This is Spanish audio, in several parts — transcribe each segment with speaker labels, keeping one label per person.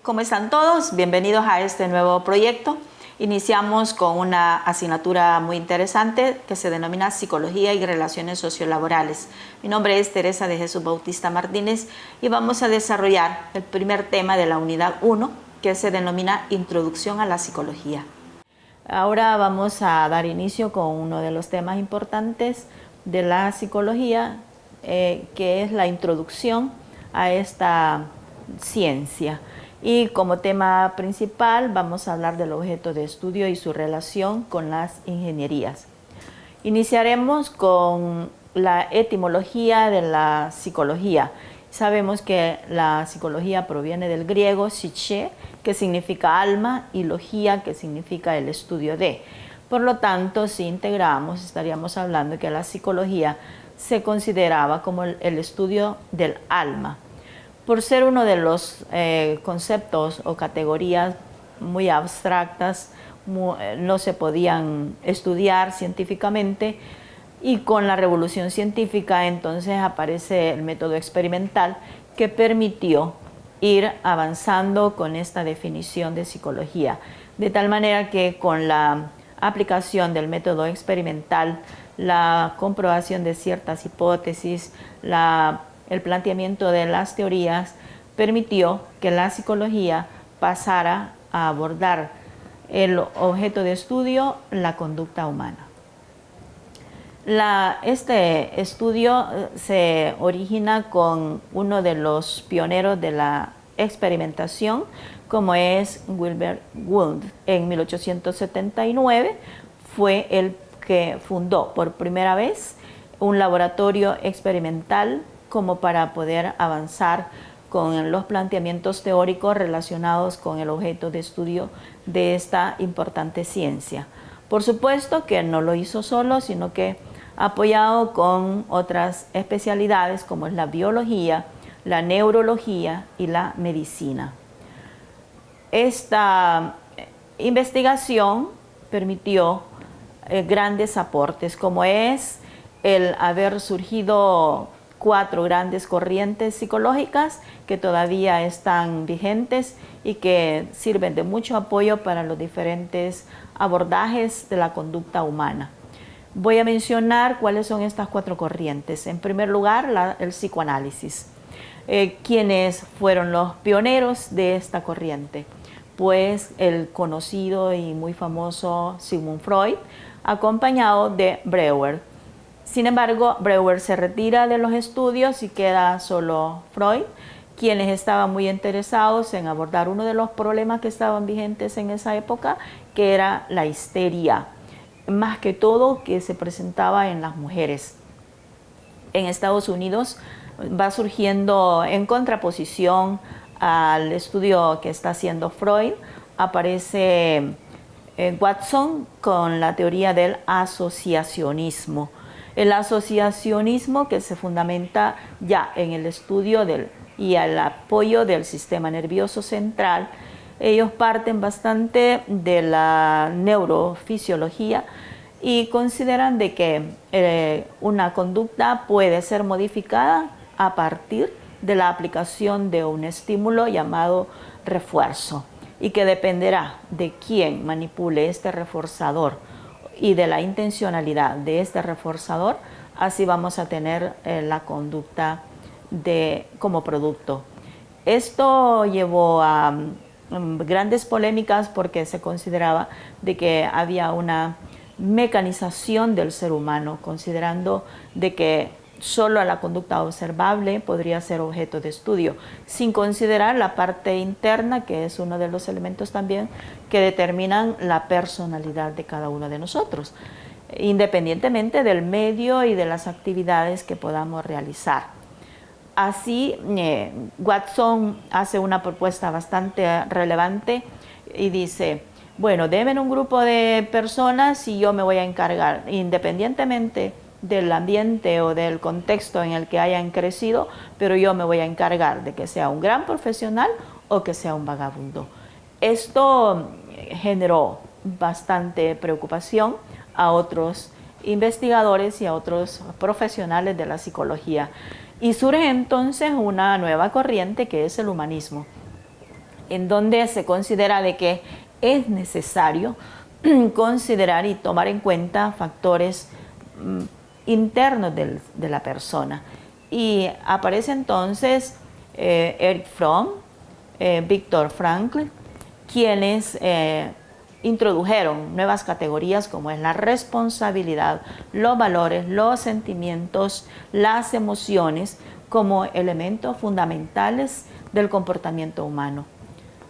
Speaker 1: ¿Cómo están todos? Bienvenidos a este nuevo proyecto. Iniciamos con una asignatura muy interesante que se denomina Psicología y Relaciones Sociolaborales. Mi nombre es Teresa de Jesús Bautista Martínez y vamos a desarrollar el primer tema de la unidad 1, que se denomina Introducción a la Psicología. Ahora vamos a dar inicio con uno de los temas importantes de la psicología, que es la introducción a esta ciencia. Y como tema principal vamos a hablar del objeto de estudio y su relación con las ingenierías. Iniciaremos con la etimología de la psicología. Sabemos que la psicología proviene del griego psyche, que significa alma, y logía, que significa el estudio de. Por lo tanto, si integramos, estaríamos hablando que la psicología se consideraba como el estudio del alma. Por ser uno de los conceptos o categorías muy abstractas, no se podían estudiar científicamente, y con la revolución científica entonces aparece el método experimental que permitió ir avanzando con esta definición de psicología. De tal manera que con la aplicación del método experimental, la comprobación de ciertas hipótesis, el planteamiento de las teorías permitió que la psicología pasara a abordar el objeto de estudio, la conducta humana. Este estudio se origina con uno de los pioneros de la experimentación, como es Wilbur Wundt. En 1879 fue el que fundó por primera vez un laboratorio experimental como para poder avanzar con los planteamientos teóricos relacionados con el objeto de estudio de esta importante ciencia. Por supuesto que no lo hizo solo, sino que apoyado con otras especialidades como es la biología, la neurología y la medicina. Esta investigación permitió grandes aportes, como es el haber surgido 4 grandes corrientes psicológicas que todavía están vigentes y que sirven de mucho apoyo para los diferentes abordajes de la conducta humana. Voy a mencionar cuáles son estas 4 corrientes. En primer lugar, el psicoanálisis. ¿Quiénes fueron los pioneros de esta corriente? Pues el conocido y muy famoso Sigmund Freud, acompañado de Breuer. Sin embargo, Breuer se retira de los estudios y queda solo Freud, quienes estaban muy interesados en abordar uno de los problemas que estaban vigentes en esa época, que era la histeria, más que todo que se presentaba en las mujeres. En Estados Unidos va surgiendo en contraposición al estudio que está haciendo Freud, aparece Watson con la teoría del asociacionismo. El asociacionismo que se fundamenta ya en el estudio y el apoyo del sistema nervioso central. Ellos parten bastante de la neurofisiología y consideran de que una conducta puede ser modificada a partir de la aplicación de un estímulo llamado refuerzo, y que dependerá de quién manipule este reforzador y de la intencionalidad de este reforzador, así vamos a tener la conducta como producto. Esto llevó a grandes polémicas porque se consideraba de que había una mecanización del ser humano, considerando de que solo la conducta observable podría ser objeto de estudio, sin considerar la parte interna, que es uno de los elementos también que determinan la personalidad de cada uno de nosotros, independientemente del medio y de las actividades que podamos realizar. Así, Watson hace una propuesta bastante relevante y dice, bueno, deben un grupo de personas y yo me voy a encargar, independientemente del ambiente o del contexto en el que hayan crecido, pero yo me voy a encargar de que sea un gran profesional o que sea un vagabundo. Esto generó bastante preocupación a otros investigadores y a otros profesionales de la psicología. Y surge entonces una nueva corriente que es el humanismo. en donde se considera de que es necesario considerar y tomar en cuenta factores internos de la persona. Y aparece entonces Erich Fromm, Viktor Frankl, quienes introdujeron nuevas categorías como es la responsabilidad, los valores, los sentimientos, las emociones como elementos fundamentales del comportamiento humano.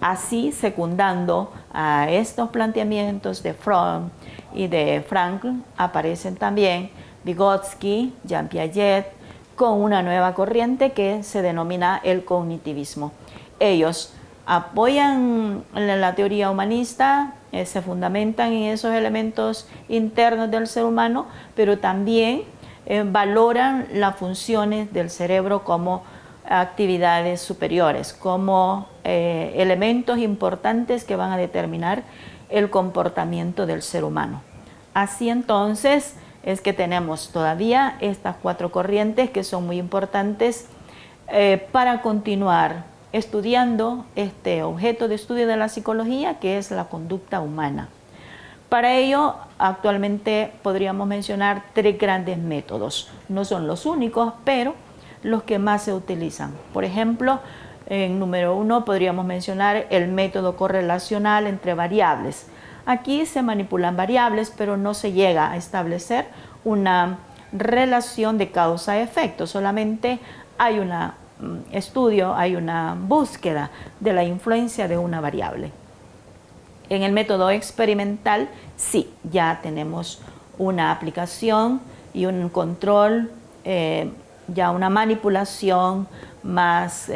Speaker 1: Así, secundando a estos planteamientos de Fromm y de Frankl, aparecen también Vygotsky, Jean Piaget, con una nueva corriente que se denomina el cognitivismo. Ellos apoyan la teoría humanista, se fundamentan en esos elementos internos del ser humano, pero también valoran las funciones del cerebro como actividades superiores, como elementos importantes que van a determinar el comportamiento del ser humano. Así entonces es que tenemos todavía estas 4 corrientes que son muy importantes para continuar estudiando este objeto de estudio de la psicología, que es la conducta humana. Para ello, actualmente podríamos mencionar 3 grandes métodos. No son los únicos, pero los que más se utilizan. Por ejemplo, en número 1 podríamos mencionar el método correlacional entre variables. Aquí se manipulan variables, pero no se llega a establecer una relación de causa-efecto. Solamente hay un estudio, hay una búsqueda de la influencia de una variable. En el método experimental, sí, ya tenemos una aplicación y un control, ya una manipulación más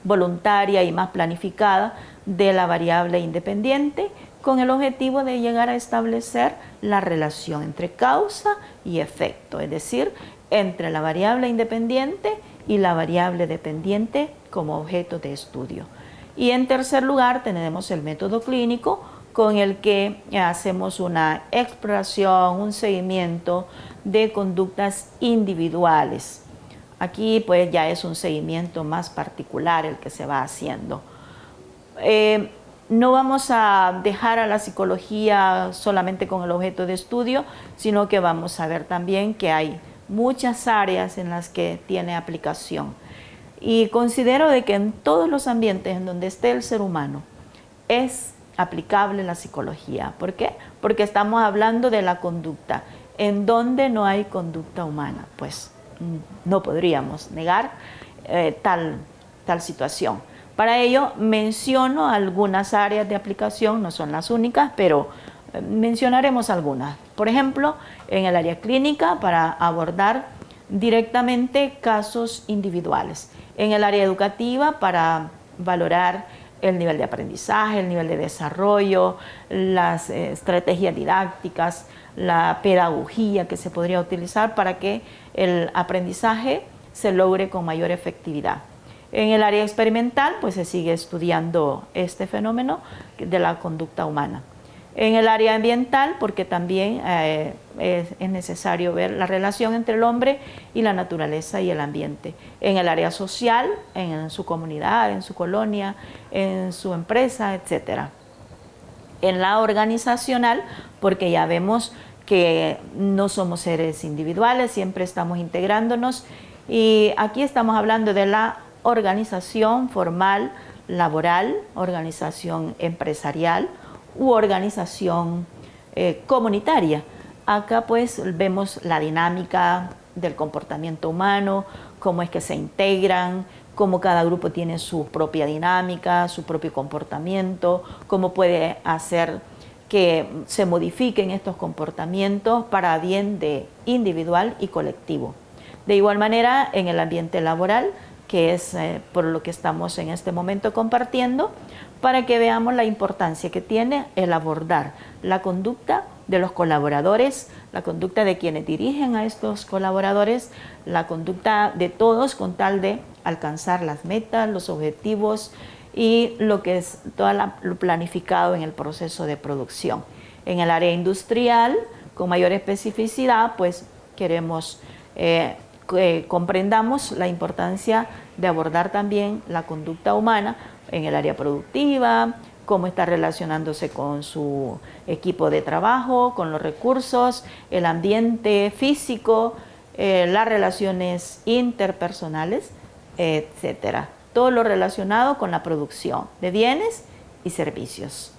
Speaker 1: voluntaria y más planificada de la variable independiente, con el objetivo de llegar a establecer la relación entre causa y efecto, es decir, entre la variable independiente y la variable dependiente como objeto de estudio. Y en tercer lugar tenemos el método clínico, con el que hacemos una exploración, un seguimiento de conductas individuales. Aquí pues ya es un seguimiento más particular el que se va haciendo. No vamos a dejar a la psicología solamente con el objeto de estudio, sino que vamos a ver también que hay muchas áreas en las que tiene aplicación. Y considero de que en todos los ambientes en donde esté el ser humano es aplicable la psicología. ¿Por qué? Porque estamos hablando de la conducta. En donde no hay conducta humana, pues no podríamos negar tal situación. Para ello menciono algunas áreas de aplicación, no son las únicas, pero mencionaremos algunas. Por ejemplo, en el área clínica para abordar directamente casos individuales. En el área educativa para valorar el nivel de aprendizaje, el nivel de desarrollo, las estrategias didácticas, la pedagogía que se podría utilizar para que el aprendizaje se logre con mayor efectividad. En el área experimental, pues se sigue estudiando este fenómeno de la conducta humana. En el área ambiental, porque también es necesario ver la relación entre el hombre y la naturaleza y el ambiente. En el área social, en su comunidad, en su colonia, en su empresa, etc. En la organizacional, porque ya vemos que no somos seres individuales, siempre estamos integrándonos, y aquí estamos hablando de la organización formal, laboral, organización empresarial u organización comunitaria. Acá pues vemos la dinámica del comportamiento humano, cómo es que se integran, cómo cada grupo tiene su propia dinámica, su propio comportamiento, cómo puede hacer que se modifiquen estos comportamientos para bien de individual y colectivo. De igual manera, en el ambiente laboral, que es por lo que estamos en este momento compartiendo, para que veamos la importancia que tiene el abordar la conducta de los colaboradores, la conducta de quienes dirigen a estos colaboradores, la conducta de todos con tal de alcanzar las metas, los objetivos y lo que es todo lo planificado en el proceso de producción. En el área industrial, con mayor especificidad, pues queremos comprendamos la importancia de abordar también la conducta humana en el área productiva, cómo está relacionándose con su equipo de trabajo, con los recursos, el ambiente físico, las relaciones interpersonales, etcétera. Todo lo relacionado con la producción de bienes y servicios.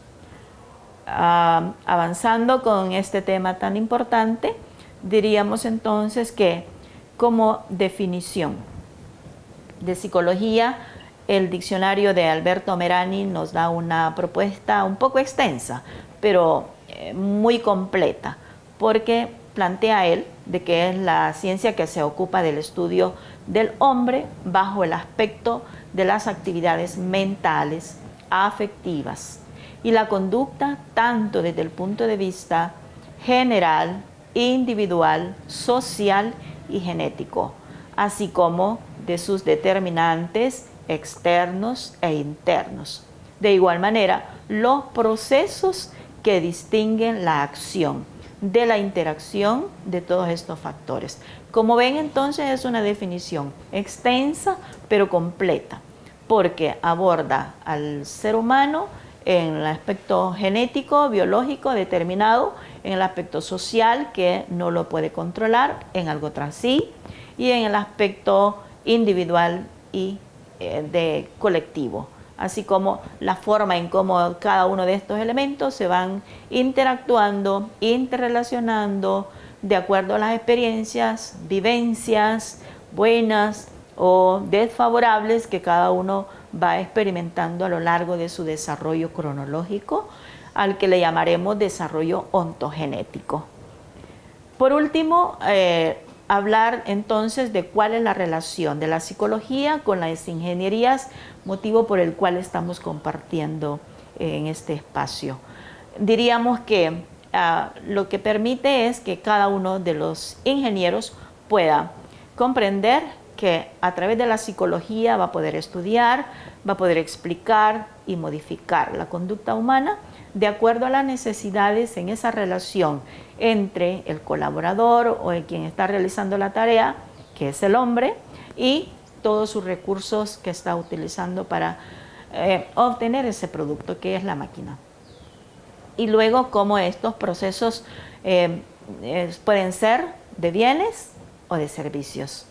Speaker 1: Avanzando con este tema tan importante, diríamos entonces que como definición de psicología, el diccionario de Alberto Merani nos da una propuesta un poco extensa, pero muy completa, porque plantea él de que es la ciencia que se ocupa del estudio del hombre bajo el aspecto de las actividades mentales, afectivas y la conducta tanto desde el punto de vista general, individual, social y genético, así como de sus determinantes externos e internos. De igual manera, los procesos que distinguen la acción de la interacción de todos estos factores. Como ven, entonces es una definición extensa pero completa, porque aborda al ser humano en el aspecto genético, biológico, determinado, en el aspecto social, que no lo puede controlar, en algo tras sí, y en el aspecto individual y de colectivo, así como la forma en cómo cada uno de estos elementos se van interactuando, interrelacionando de acuerdo a las experiencias, vivencias buenas o desfavorables que cada uno va experimentando a lo largo de su desarrollo cronológico, al que le llamaremos desarrollo ontogenético. Por último, hablar entonces de cuál es la relación de la psicología con las ingenierías, motivo por el cual estamos compartiendo en este espacio. Diríamos que lo que permite es que cada uno de los ingenieros pueda comprender que a través de la psicología va a poder estudiar, va a poder explicar y modificar la conducta humana de acuerdo a las necesidades en esa relación entre el colaborador o el quien está realizando la tarea, que es el hombre, y todos sus recursos que está utilizando para obtener ese producto que es la máquina. Y luego cómo estos procesos pueden ser de bienes o de servicios.